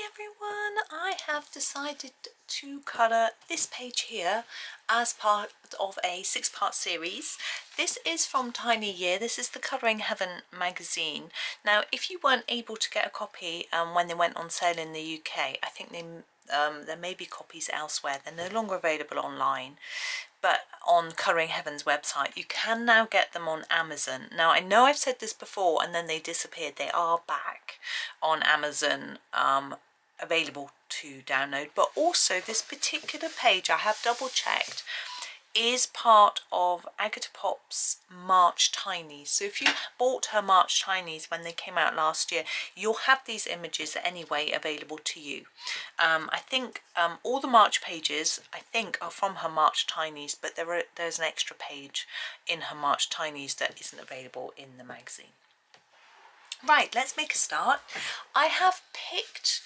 everyone, I have decided to colour this page here as part of a 6-part series. This is from Tiny Year. This is the Colouring Heaven magazine. Now if you weren't able to get a copy when they went on sale in the UK, I think there may be copies elsewhere. They're no longer available online, but on Colouring Heaven's website you can now get them on Amazon. Now I know I've said this before and then they disappeared. They are back on Amazon, available to download, but also this particular page, I have double checked, is part of Agotapop's March Tinies. So if you bought her March Tinies when they came out last year, you'll have these images anyway available to you. I think all the March pages I think are from her March Tinies, but there's an extra page in her March Tinies that isn't available in the magazine. Right, let's make a start. I have picked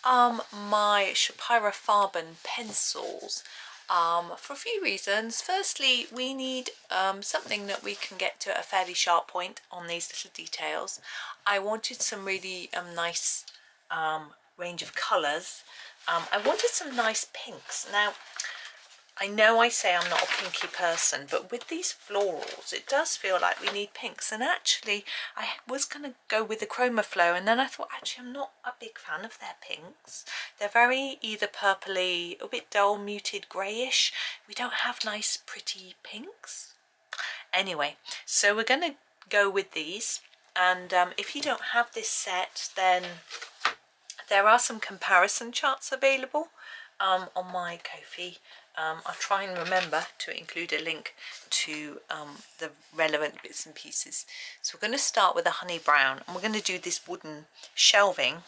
my Schpirerr Farben pencils for a few reasons. Firstly, we need something that we can get to a fairly sharp point on these little details. I wanted some really nice range of colours. I wanted some nice pinks. Now I know I say I'm not a pinky person, but with these florals it does feel like we need pinks, and actually I was going to go with the Chroma Flow, and then I thought actually I'm not a big fan of their pinks. They're very either purpley, a bit dull, muted greyish. We don't have nice pretty pinks. Anyway, so we're going to go with these, and if you don't have this set, then there are some comparison charts available on my Ko-fi. I'll try and remember to include a link to the relevant bits and pieces. So we're going to start with a honey brown, and we're going to do this wooden shelving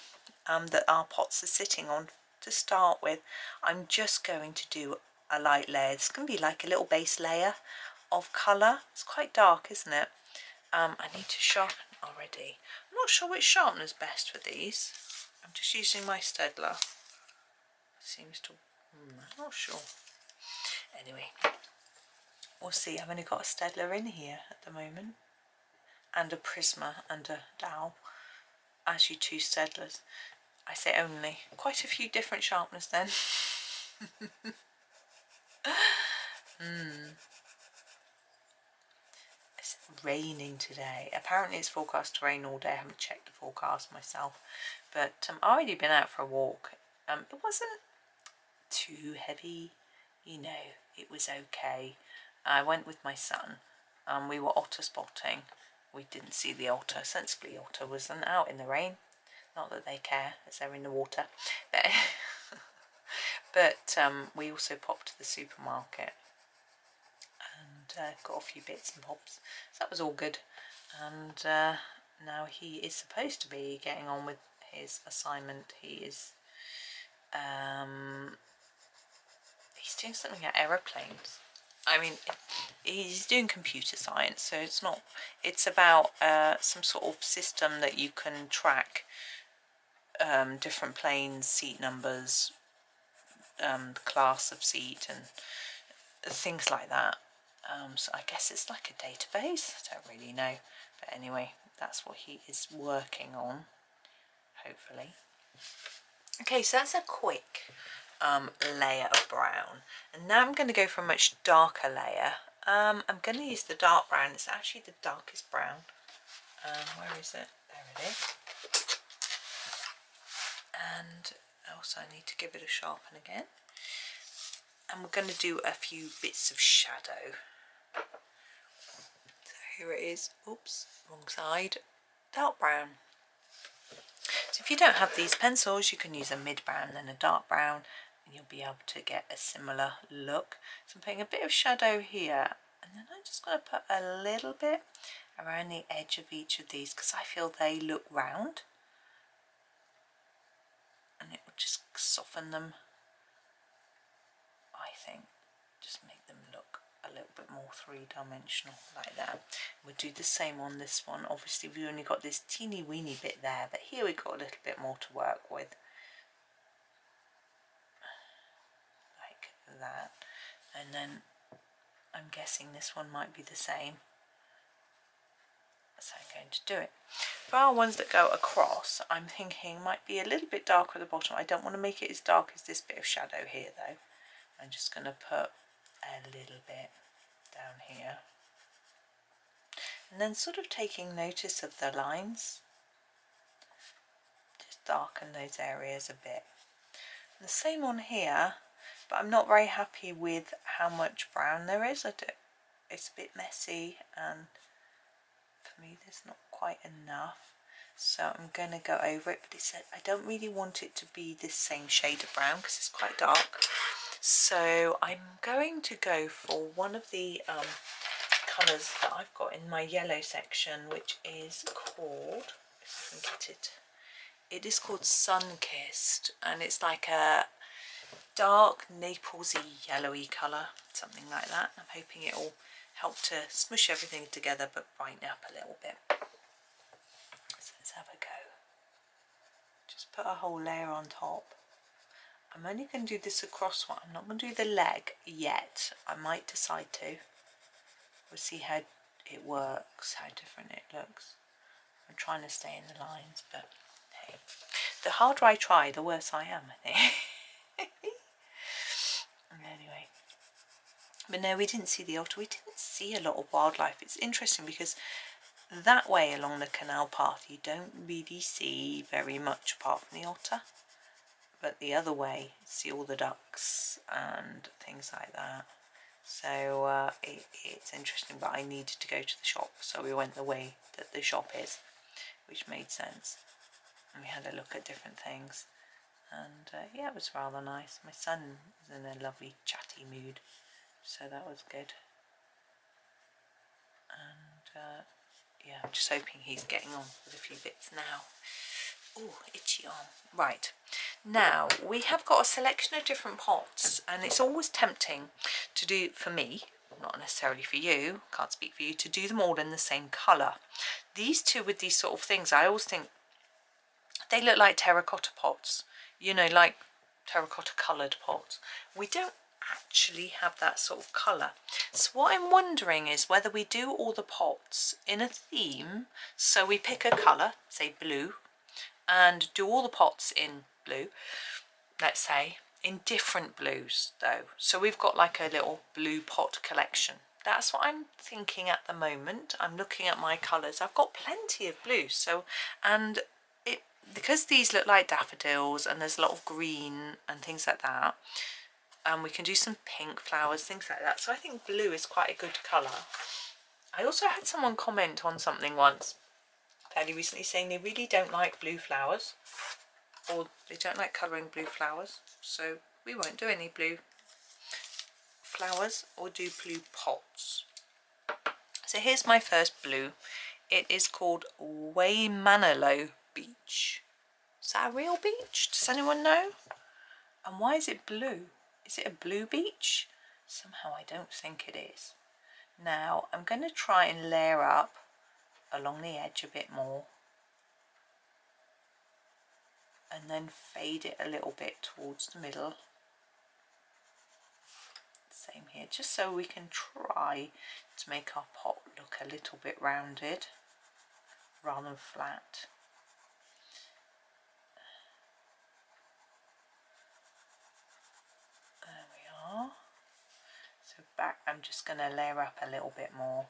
that our pots are sitting on to start with. I'm just going to do a light layer. It's going to be like a little base layer of colour. It's quite dark, isn't it? I need to sharpen already. I'm not sure which sharpener is best for these. I'm just using my Staedtler. Seems to... I'm not sure. Anyway, we'll see. I've only got a Staedtler in here at the moment, and a Prisma and a dowel. Actually 2 Staedtlers. I say only. Quite a few different sharpeners then. It's raining today. Apparently it's forecast to rain all day. I haven't checked the forecast myself, but I've already been out for a walk. It wasn't too heavy, you know, it was okay. I went with my son. We were otter spotting. We didn't see the otter. Sensibly, otter wasn't out in the rain. Not that they care, as they're in the water. But we also popped to the supermarket and got a few bits and bobs. So that was all good. And now he is supposed to be getting on with his assignment. He is he's doing something at aeroplanes. I mean, he's doing computer science, so it's about some sort of system that you can track different planes, seat numbers, the class of seat, and things like that. So I guess it's like a database. I don't really know, but anyway, that's what he is working on, hopefully. Okay, so that's a quick layer of brown, and now I'm going to go for a much darker layer. I'm going to use the dark brown. It's actually the darkest brown. Where is it? There it is. And also I need to give it a sharpen again, and we're going to do a few bits of shadow. So here it is. Oops, wrong side. Dark brown. So if you don't have these pencils, you can use a mid brown and then a dark brown, and you'll be able to get a similar look. So I'm putting a bit of shadow here, and then I'm just going to put a little bit around the edge of each of these, because I feel they look round, and it will just soften them, I think. Just make them look a little bit more three-dimensional like that. We'll do the same on this one. Obviously we've only got this teeny weeny bit there, but here we've got a little bit more to work with, like that. And then I'm guessing this one might be the same. that's how I'm going to do it. For our ones that go across, I'm thinking might be a little bit darker at the bottom. I don't want to make it as dark as this bit of shadow here though. I'm just going to put a little bit down here. And then sort of taking notice of the lines. Just darken those areas a bit. And the same on here, but I'm not very happy with how much brown there is. It's a bit messy and for me there's not quite enough. So I'm going to go over it, but it said I don't really want it to be the same shade of brown because it's quite dark. So I'm going to go for one of the colours that I've got in my yellow section, which is called, if I can get it, it is called Sun-Kissed, and it's like a dark Naplesy yellowy colour, something like that. I'm hoping it will help to smush everything together but brighten up a little bit. So let's have a go. Just put a whole layer on top. I'm only going to do this across one. I'm not going to do the leg yet. I might decide to. We'll see how it works, how different it looks. I'm trying to stay in the lines, but hey. The harder I try, the worse I am, I think. Anyway. But no, we didn't see the otter. We didn't see a lot of wildlife. It's interesting because that way along the canal path you don't really see very much apart from the otter. But the other way, you see all the ducks and things like that. So it's interesting, but I needed to go to the shop, so we went the way that the shop is, which made sense. And we had a look at different things, and yeah, it was rather nice. My son was in a lovely chatty mood, so that was good. And yeah, I'm just hoping he's getting on with a few bits now. Oh, itchy arm. Right, now we have got a selection of different pots, and it's always tempting to do, for me, not necessarily for you, can't speak for you, to do them all in the same colour. These two with these sort of things, I always think they look like terracotta pots, you know, like terracotta coloured pots. We don't actually have that sort of colour. So what I'm wondering is whether we do all the pots in a theme, so we pick a colour, say blue, and do all the pots in blue, let's say, in different blues though. So we've got like a little blue pot collection. That's what I'm thinking at the moment. I'm looking at my colours. I've got plenty of blues, so, and it, because these look like daffodils and there's a lot of green and things like that, and we can do some pink flowers, things like that. So I think blue is quite a good colour. I also had someone comment on something once fairly recently saying they really don't like blue flowers, or they don't like colouring blue flowers, so we won't do any blue flowers or do blue pots. So here's my first blue. It is called Waimano Beach. Is that a real beach? Does anyone know? And why is it blue? Is it a blue beach? Somehow I don't think it is. Now I'm going to try and layer up along the edge a bit more, and then fade it a little bit towards the middle. Same here, just so we can try to make our pot look a little bit rounded rather than flat. There we are. So back, I'm just going to layer up a little bit more.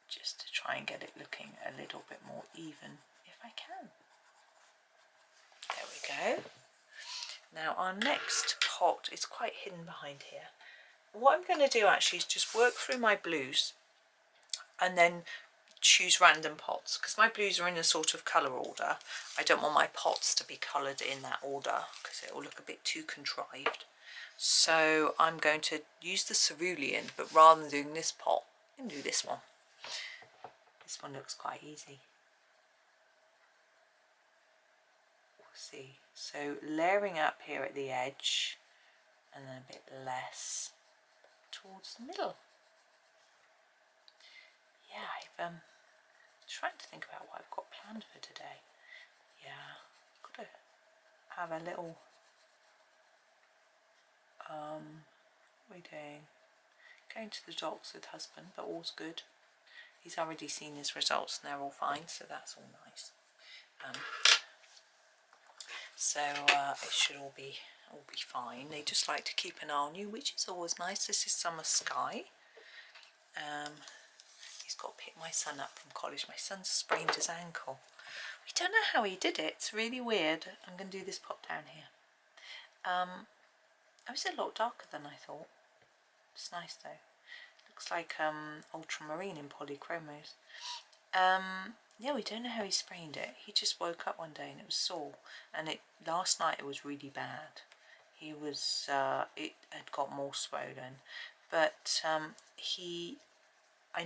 Just to try and get it looking a little bit more even if I can. There we go. Now our next pot is quite hidden behind here. What I'm going to do actually is just work through my blues and then choose random pots, because my blues are in a sort of colour order. I don't want my pots to be coloured in that order because it will look a bit too contrived. So I'm going to use the cerulean, but rather than doing this pot, I'm going to do this one. This one looks quite easy. We'll see. So layering up here at the edge and then a bit less towards the middle. Yeah, I'm trying to think about what I've got planned for today. Yeah, I've got to have a little, what are we doing? Going to the docs with husband, but all's good. He's already seen his results and they're all fine, so that's all nice. So it should all be fine. They just like to keep an eye on you, which is always nice. This is Summer Sky. He's got to pick my son up from college. My son's sprained his ankle. We don't know how he did it. It's really weird. I'm going to do this pop down here. It was a lot darker than I thought. It's nice though. Looks like ultramarine in polychromos. Yeah, we don't know how he sprained it. He just woke up one day and it was sore. And last night it was really bad. He was it had got more swollen, but I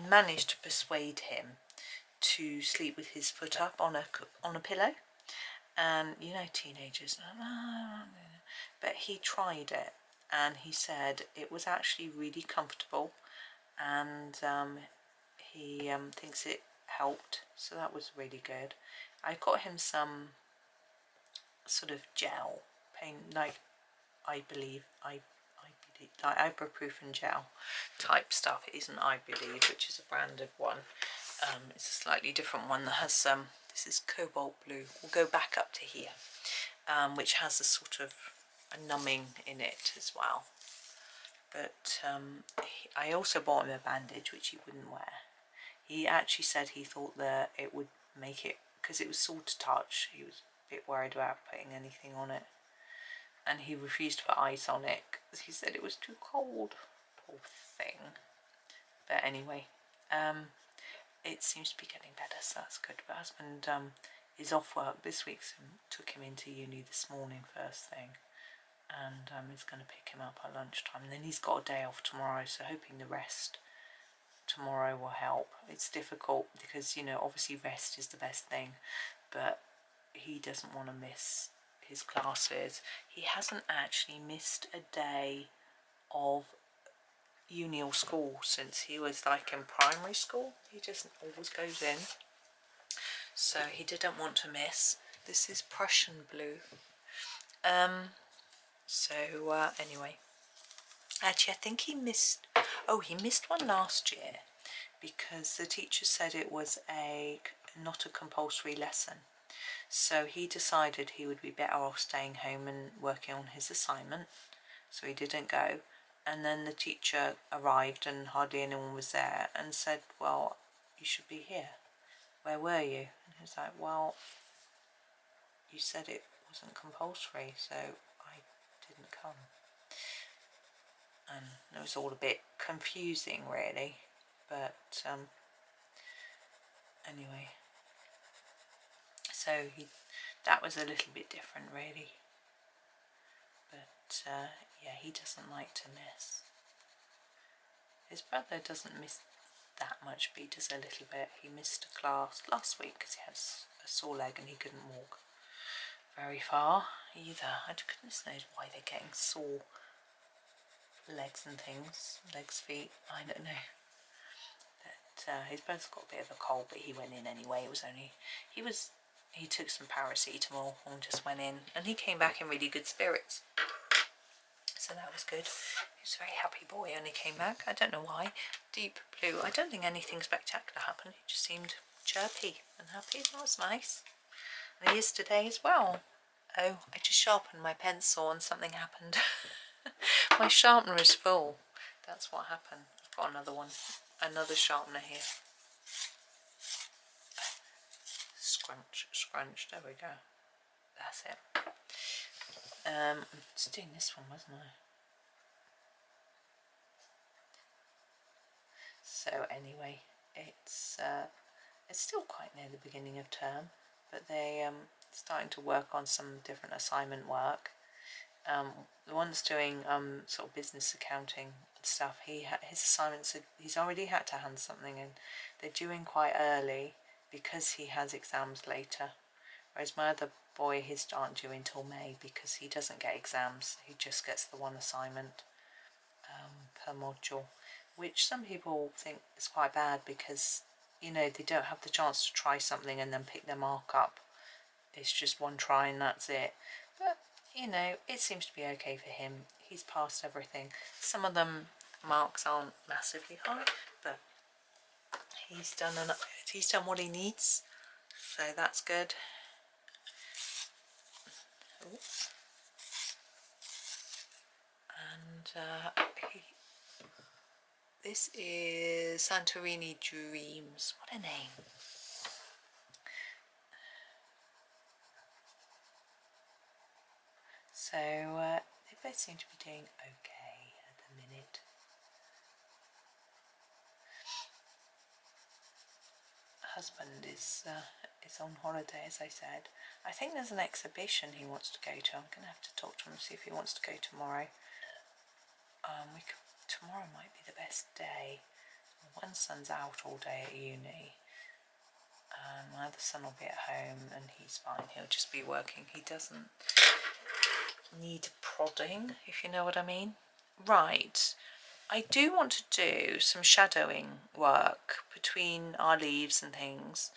managed to persuade him to sleep with his foot up on a pillow. And you know, teenagers. But he tried it and he said it was actually really comfortable, and he thinks it helped, so that was really good. I got him some sort of gel pain, like I believe like ibuprofen gel type stuff. It isn't I Believe, which is a branded one. It's a slightly different one that has this is cobalt blue. We'll go back up to here, which has a sort of a numbing in it as well. But I also bought him a bandage which he wouldn't wear. He actually said he thought that it would make it, because it was sore to touch, he was a bit worried about putting anything on it, and he refused to put ice on it because he said it was too cold. Poor thing. But anyway, it seems to be getting better, so that's good. But husband is off work this week, so took him into uni this morning first thing, and he's going to pick him up at lunchtime. And then he's got a day off tomorrow, so hoping the rest tomorrow will help. It's difficult because, you know, obviously rest is the best thing, but he doesn't want to miss his classes. He hasn't actually missed a day of uni or school since he was like in primary school. He just always goes in, so he didn't want to miss. This is Prussian blue. Anyway, actually I think he missed one last year because the teacher said it was not a compulsory lesson, so he decided he would be better off staying home and working on his assignment, so he didn't go. And then the teacher arrived and hardly anyone was there and said, well, you should be here. Where were you? And he was like, well, you said it wasn't compulsory, so I didn't come. And it was all a bit confusing really, but anyway, so that was a little bit different really. But yeah, he doesn't like to miss. His brother doesn't miss that much, but he does a little bit. He missed a class last week because he has a sore leg and he couldn't walk very far either. I goodness knows why they're getting sore legs and things, legs, feet, I don't know. But his brother's got a bit of a cold, but he went in anyway. It was only, he took some paracetamol and just went in, and he came back in really good spirits. So that was good. He was a very happy boy when he came back. I don't know why. Deep blue. I don't think anything spectacular happened. He just seemed chirpy and happy. That was nice. And he is today as well. Oh, I just sharpened my pencil and something happened. My sharpener is full. That's what happened. I've got another one. Another sharpener here. Scrunch, scrunch. There we go. That's it. I was doing this one, wasn't I? So anyway, it's still quite near the beginning of term, but they starting to work on some different assignment work. The one that's doing sort of business accounting stuff, his assignments, he's already had to hand something in. They're due in quite early because he has exams later, whereas my other boy, his aren't due until May because he doesn't get exams. He just gets the one assignment per module, which some people think is quite bad because, you know, they don't have the chance to try something and then pick their mark up. It's just one try and that's it. But, you know, it seems to be okay for him. He's passed everything. Some of them marks aren't massively high, but he's done what he needs, so that's good. Ooh. And this is Santorini Dreams. What a name. So they both seem to be doing okay at the minute. Husband is on holiday, as I said. I think there's an exhibition he wants to go to. I'm going to have to talk to him, see if he wants to go tomorrow. Tomorrow might be the best day. One son's out all day at uni. My other son will be at home and he's fine. He'll just be working. He doesn't need prodding, if you know what I mean. Right. I do want to do some shadowing work between our leaves and things.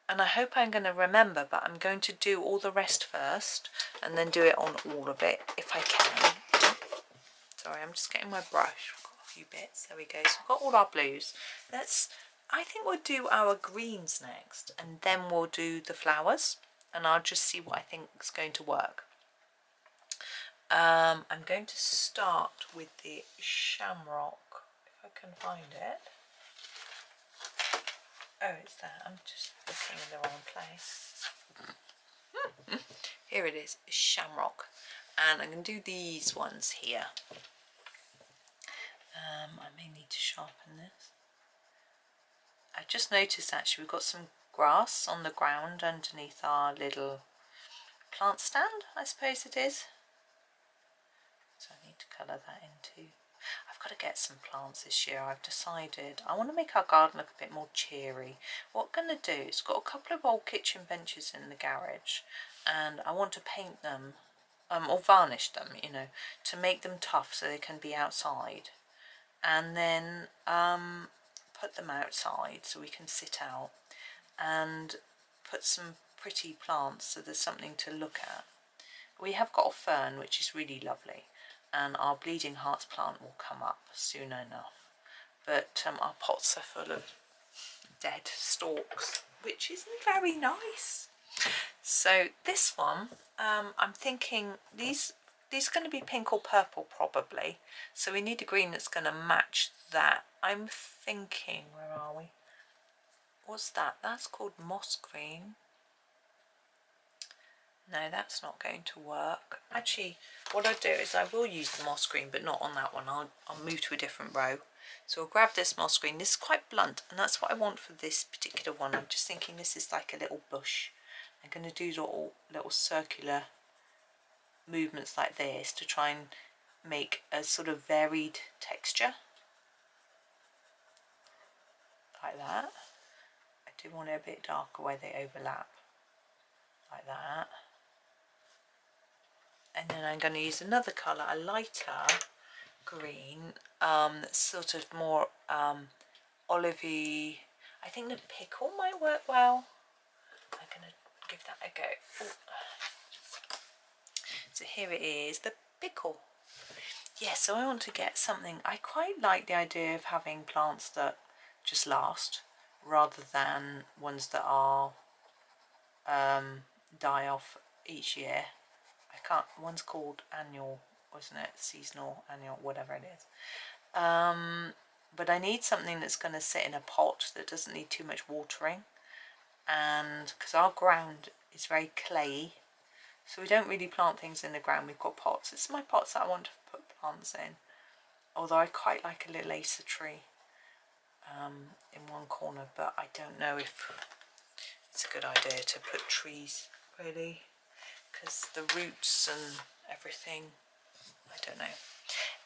And I hope I'm going to remember, but I'm going to do all the rest first and then do it on all of it if I can. Sorry, I'm just getting my brush. I've got a few bits. There we go. So we've got all our blues. I think we'll do our greens next and then we'll do the flowers and I'll just see what I think is going to work. I'm going to start with the shamrock, if I can find it. Oh, it's there. I'm just looking in the wrong place. Here it is, shamrock. And I'm going to do these ones here. I may need to sharpen this. I've just noticed actually we've got some grass on the ground underneath our little plant stand, I suppose it is. So I need to colour that in too. I've got to get some plants this year. I've decided I want to make our garden look a bit more cheery. What I'm going to do is got a couple of old kitchen benches in the garage and I want to paint them or varnish them, you know, to make them tough so they can be outside. And then put them outside so we can sit out and put some pretty plants so there's something to look at. We have got a fern which is really lovely and our bleeding hearts plant will come up soon enough, but our pots are full of dead stalks, which isn't very nice. So this one, I'm thinking these are going to be pink or purple probably, so we need a green that's going to match that. I'm thinking, where are we? What's that? That's called moss green. No, that's not going to work. Actually, what I'll do is I will use the moss green, but not on that one. I'll move to a different row. So I'll grab this moss green. This is quite blunt, and that's what I want for this particular one. I'm just thinking this is like a little bush. I'm going to do little circular movements like this to try and make a sort of varied texture. Like that. I do want it a bit darker where they overlap. Like that. And then I'm going to use another colour, a lighter green, that's sort of more olivey. I think the pickle might work well. I'm going to give that a go. Ooh. So here it is, the pickle. Yeah, so I want to get something. I quite like the idea of having plants that just last rather than ones that are die off each year. One's called annual, wasn't it? Seasonal, annual, whatever it is. But I need something that's going to sit in a pot that doesn't need too much watering. And because our ground is very clayey, so we don't really plant things in the ground. We've got pots. It's my pots that I want to put plants in. Although I quite like a little acer tree in one corner, but I don't know if it's a good idea to put trees really, because the roots and everything, I don't know.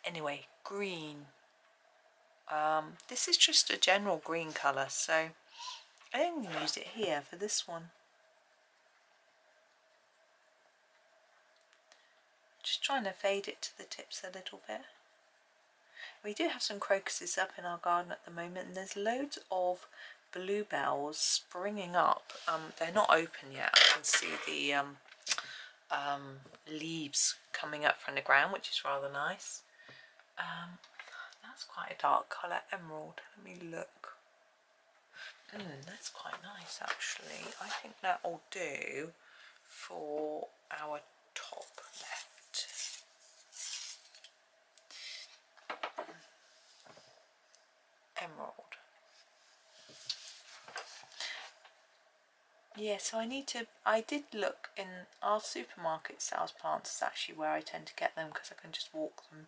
Anyway, green. This is just a general green colour, so I think I'm going to use it here for this one. Just trying to fade it to the tips a little bit. We do have some crocuses up in our garden at the moment, and there's loads of bluebells springing up. They're not open yet. I can see the leaves coming up from the ground, which is rather nice. That's quite a dark colour, emerald. Let me look. That's quite nice actually. I think that will do for our top left. Emerald. Yeah, so I did look in our supermarket sells plants, is actually where I tend to get them because I can just walk them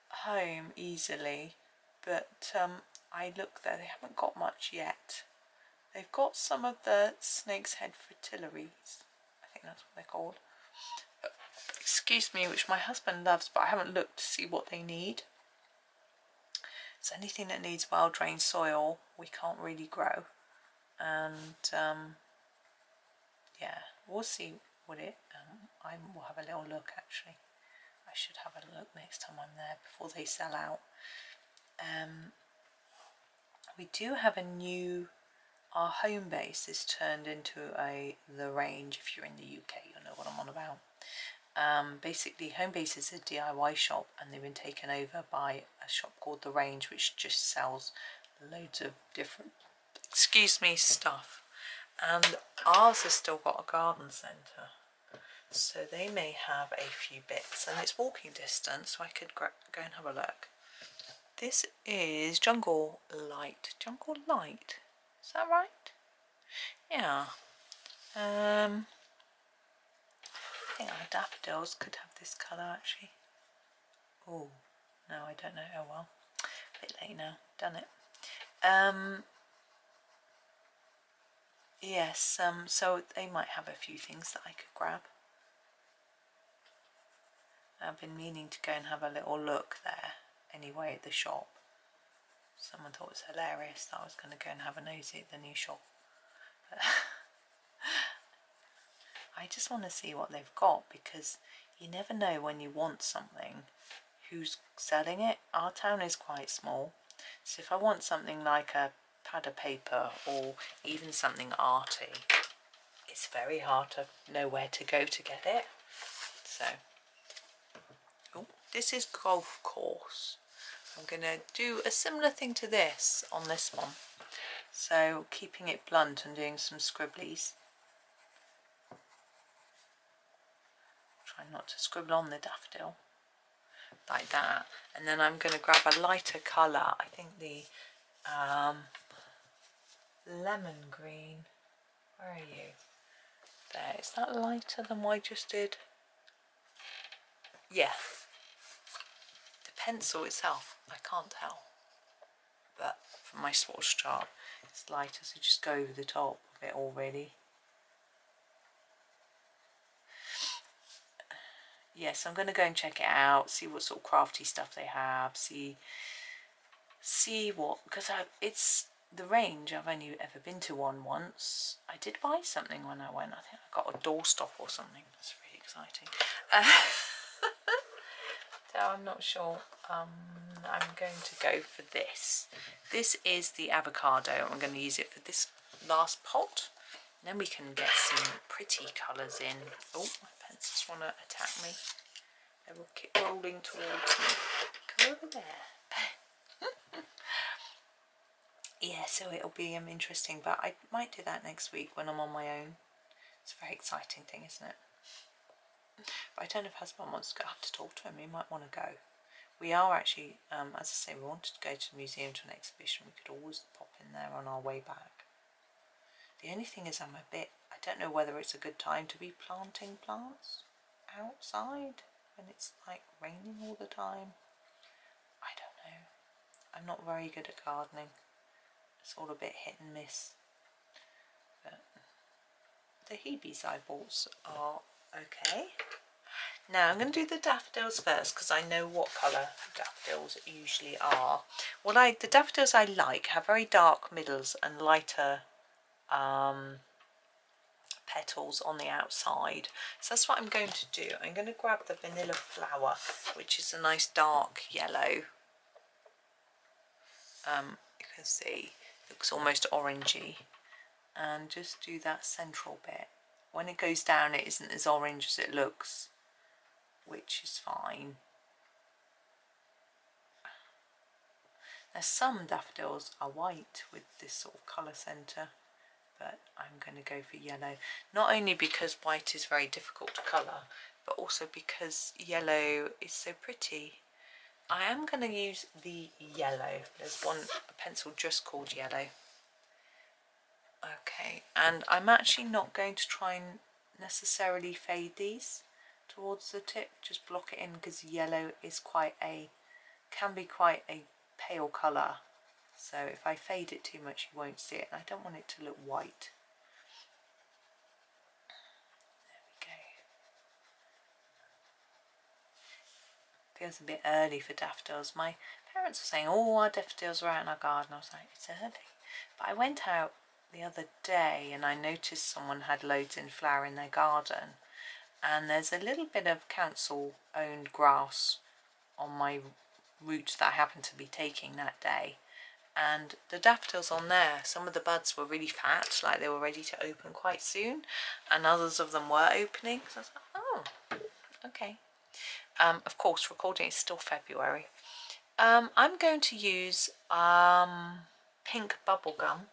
home easily. But I looked there, they haven't got much yet. They've got some of the snake's head fritillaries, I think that's what they're called. Excuse me, which my husband loves, but I haven't looked to see what they need. So anything that needs well drained soil we can't really grow, and yeah, we'll see what it I will have a little look actually. I should have a look next time I'm there before they sell out. We do have a new, our home base is turned into the range. If you're in the UK you'll know what I'm on about. Basically Homebase is a DIY shop and they've been taken over by a shop called The Range, which just sells loads of different, excuse me, stuff. And ours has still got a garden centre, so they may have a few bits, and it's walking distance, so I could go and have a look. This is Jungle Light. Jungle Light, is that right? Yeah. I think our daffodils could have this colour actually. Oh, no, I don't know. Oh well, a bit late now. Done it. Yes, so they might have a few things that I could grab. I've been meaning to go and have a little look there anyway at the shop. Someone thought it was hilarious that I was going to go and have a nosy at the new shop. But I just want to see what they've got, because you never know when you want something who's selling it. Our town is quite small, so if I want something like a pad of paper or even something arty, it's very hard to know where to go to get it. So, oh, this is golf course. I'm going to do a similar thing to this on this one. So keeping it blunt and doing some scribblies. Try not to scribble on the daffodil like that. And then I'm going to grab a lighter colour. I think the lemon green. Where are you? There. Is that lighter than what I just did? Yeah. The pencil itself, I can't tell. But from my swatch chart, it's lighter, so just go over the top of it already. Yes, I'm going to go and check it out, see what sort of crafty stuff they have, see what, because it's the range. I've only ever been to one once. I did buy something when I went. I think I got a doorstop or something. That's really exciting. So I'm not sure. I'm going to go for this. This is the avocado. I'm going to use it for this last pot. And then we can get some pretty colours in. Oh, my pencils want to attack me. They will keep rolling towards me. Come over there. Yeah, so it'll be interesting, but I might do that next week when I'm on my own. It's a very exciting thing, isn't it? But I don't know if husband wants to go. I have to talk to him. He might want to go. We are actually, as I say, we wanted to go to the museum to an exhibition. We could always pop in there on our way back. The only thing is I don't know whether it's a good time to be planting plants outside when it's like raining all the time. I don't know. I'm not very good at gardening. It's all a bit hit and miss. But the Hebes I bought are okay. Now I'm going to do the daffodils first because I know what colour daffodils usually are. The daffodils I like have very dark middles and lighter petals on the outside. So that's what I'm going to do. I'm going to grab the vanilla flower, which is a nice dark yellow. You can see it looks almost orangey, and just do that central bit. When it goes down it isn't as orange as it looks, which is fine. Now some daffodils are white with this sort of colour centre, but I'm going to go for yellow, not only because white is very difficult to colour, but also because yellow is so pretty. I am going to use the yellow. There's a pencil just called yellow. Okay, and I'm actually not going to try and necessarily fade these towards the tip, just block it in, because yellow is can be quite a pale colour. So if I fade it too much, you won't see it, and I don't want it to look white. There we go. Feels a bit early for daffodils. My parents were saying, oh, our daffodils are out in our garden. I was like, it's early. But I went out the other day and I noticed someone had loads in flower in their garden, and there's a little bit of council owned grass on my route that I happened to be taking that day, and the daffodils on there, some of the buds were really fat, like they were ready to open quite soon, and others of them were opening. So I was like, oh, okay. Of course, recording is still February. I'm going to use pink bubblegum.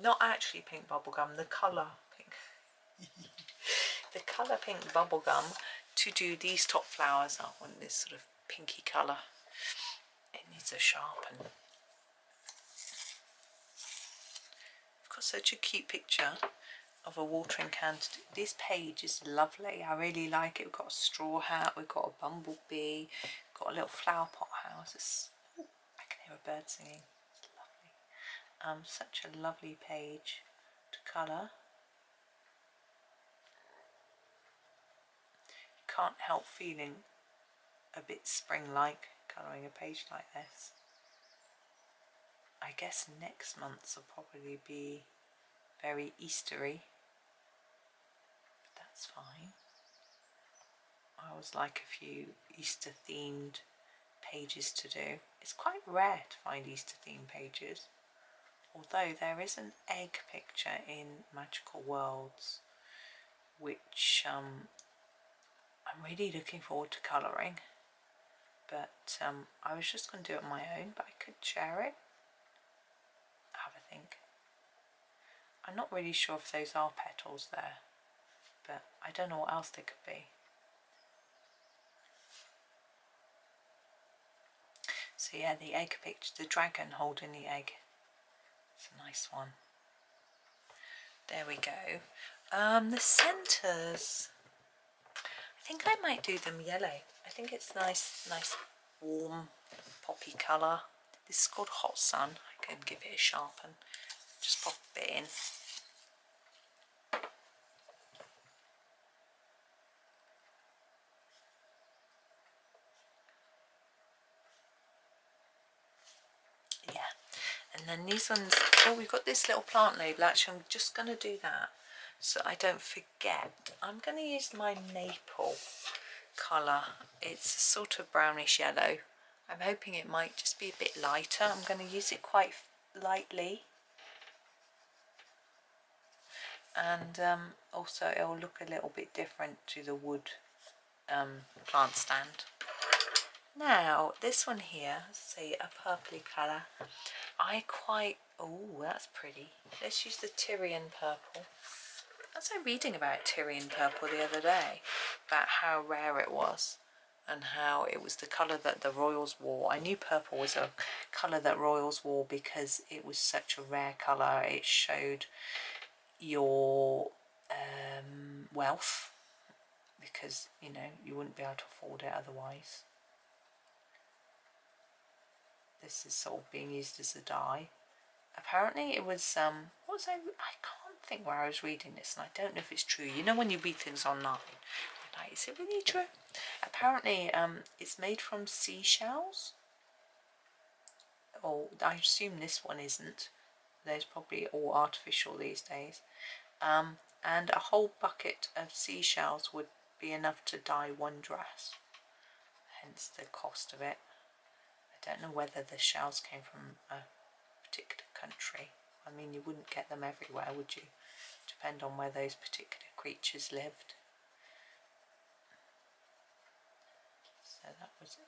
Not actually pink bubblegum, the colour pink. The colour pink bubblegum to do these top flowers. I want this sort of pinky colour. It needs a sharpen. I've got such a cute picture of a watering can. This page is lovely. I really like it. We've got a straw hat, we've got a bumblebee, got a little flower pot house. Ooh, I can hear a bird singing. Such a lovely page to colour. You can't help feeling a bit spring-like colouring a page like this. I guess next month's will probably be very Eastery. But that's fine. I always like a few Easter themed pages to do. It's quite rare to find Easter themed pages. Although there is an egg picture in Magical Worlds, which I'm really looking forward to colouring, but I was just going to do it on my own, but I could share it. Have a think. I'm not really sure if those are petals there, but I don't know what else they could be. So yeah, the egg picture, the dragon holding the egg. It's a nice one. There we go. The centres. I think I might do them yellow. I think it's nice warm poppy colour. This is called Hot Sun. I can give it a sharpen. Just pop a bit in. Yeah. And then these ones, oh, we've got this little plant label. Actually, I'm just going to do that so I don't forget. I'm going to use my maple colour. It's a sort of brownish yellow. I'm hoping it might just be a bit lighter. I'm going to use it quite lightly. And also it'll look a little bit different to the wood plant stand. Now this one here, say a purpley colour. Oh, that's pretty. Let's use the Tyrian purple. I was reading about Tyrian purple the other day, about how rare it was and how it was the colour that the royals wore. I knew purple was a colour that royals wore because it was such a rare colour. It showed your wealth, because you know you wouldn't be able to afford it otherwise. This is sort of being used as a dye. Apparently it was what was I can't think where I was reading this, and I don't know if it's true. You know when you read things online, you're like, is it really true? Apparently it's made from seashells. Or I assume this one isn't. There's probably all artificial these days. And a whole bucket of seashells would be enough to dye one dress, hence the cost of it. I don't know whether the shells came from a particular country. I mean, you wouldn't get them everywhere, would you? Depend on where those particular creatures lived. So that was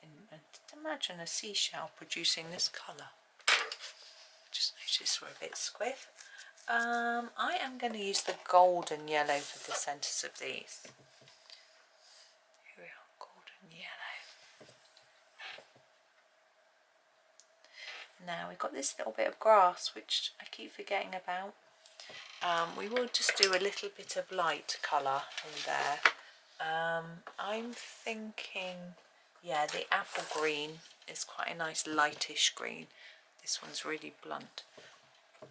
imagine a seashell producing this colour. edges were a bit squiff. I am going to use the golden yellow for the centres of these. Here we are, golden yellow. Now we've got this little bit of grass which I keep forgetting about. We will just do a little bit of light colour in there. I'm thinking, yeah, the apple green is quite a nice lightish green. This one's really blunt. I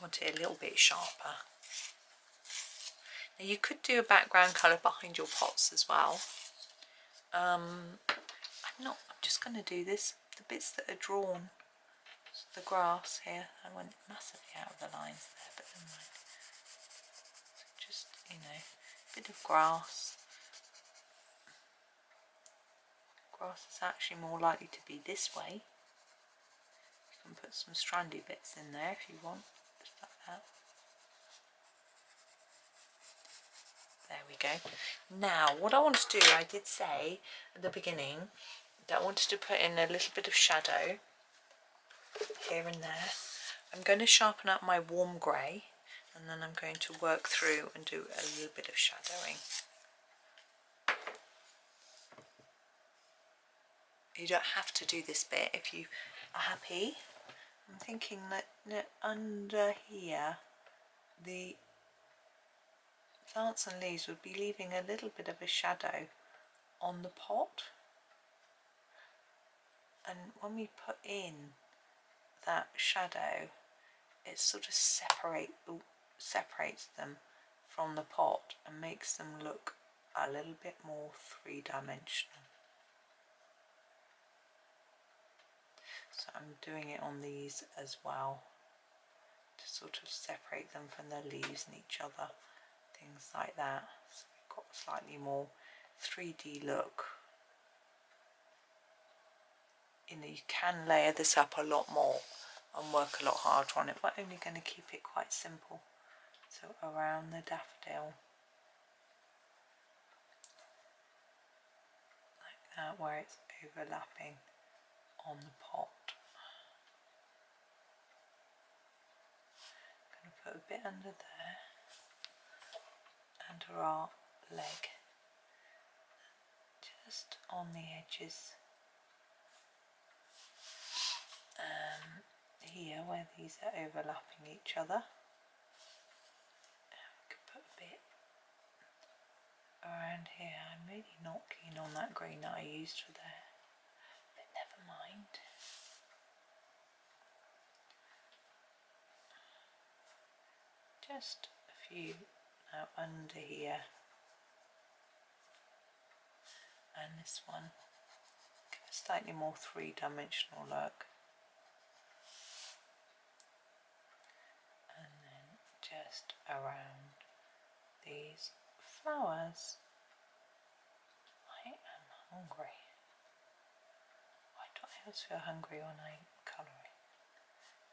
want it a little bit sharper. Now you could do a background colour behind your pots as well. I'm just going to do this, the bits that are drawn, the grass here. I went massively out of the lines there, but never mind. So just, you know, a bit of grass. Grass is actually more likely to be this way. You can put some strandy bits in there if you want, just like that. There we go. Now what I want to do, I did say at the beginning that I wanted to put in a little bit of shadow here and there. I'm going to sharpen up my warm grey, and then I'm going to work through and do a little bit of shadowing. You don't have to do this bit if you are happy. I'm thinking that under here the plants and leaves would be leaving a little bit of a shadow on the pot, and when we put in that shadow it sort of separates them from the pot and makes them look a little bit more three-dimensional. So I'm doing it on these as well to sort of separate them from the leaves and each other, things like that. So we've got a slightly more 3D look. You know, you can layer this up a lot more and work a lot harder on it. We're only going to keep it quite simple. So around the daffodil, like that, where it's overlapping on the pot. I'm going to put a bit under there, under our leg, just on the edges. Here where these are overlapping each other, we could put a bit around here. I'm really not keen on that green that I used for there, but never mind. Just a few now under here, and this one give a slightly more three-dimensional look. Just around these flowers. I am hungry. Why do I always feel hungry when I'm colouring?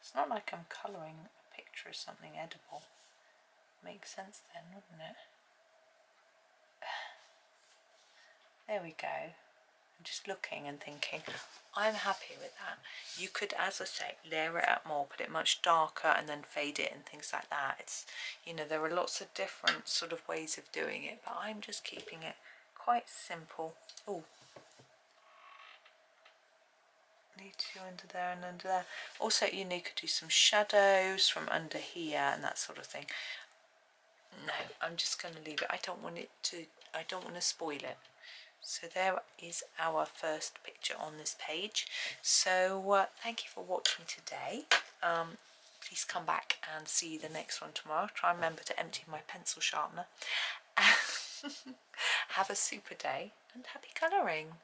It's not like I'm colouring a picture of something edible. Makes sense then, wouldn't it? There we go. I'm just looking and thinking, I'm happy with that. You could, as I say, layer it up more, put it much darker and then fade it and things like that. It's, you know, there are lots of different sort of ways of doing it, but I'm just keeping it quite simple. Oh, need to under there and under there. Also, you know, you could do some shadows from under here and that sort of thing. No, I'm just going to leave it. I don't want to spoil it. So there is our first picture on this page. So thank you for watching today. Please come back and see the next one tomorrow. Try and remember to empty my pencil sharpener. Have a super day and happy colouring.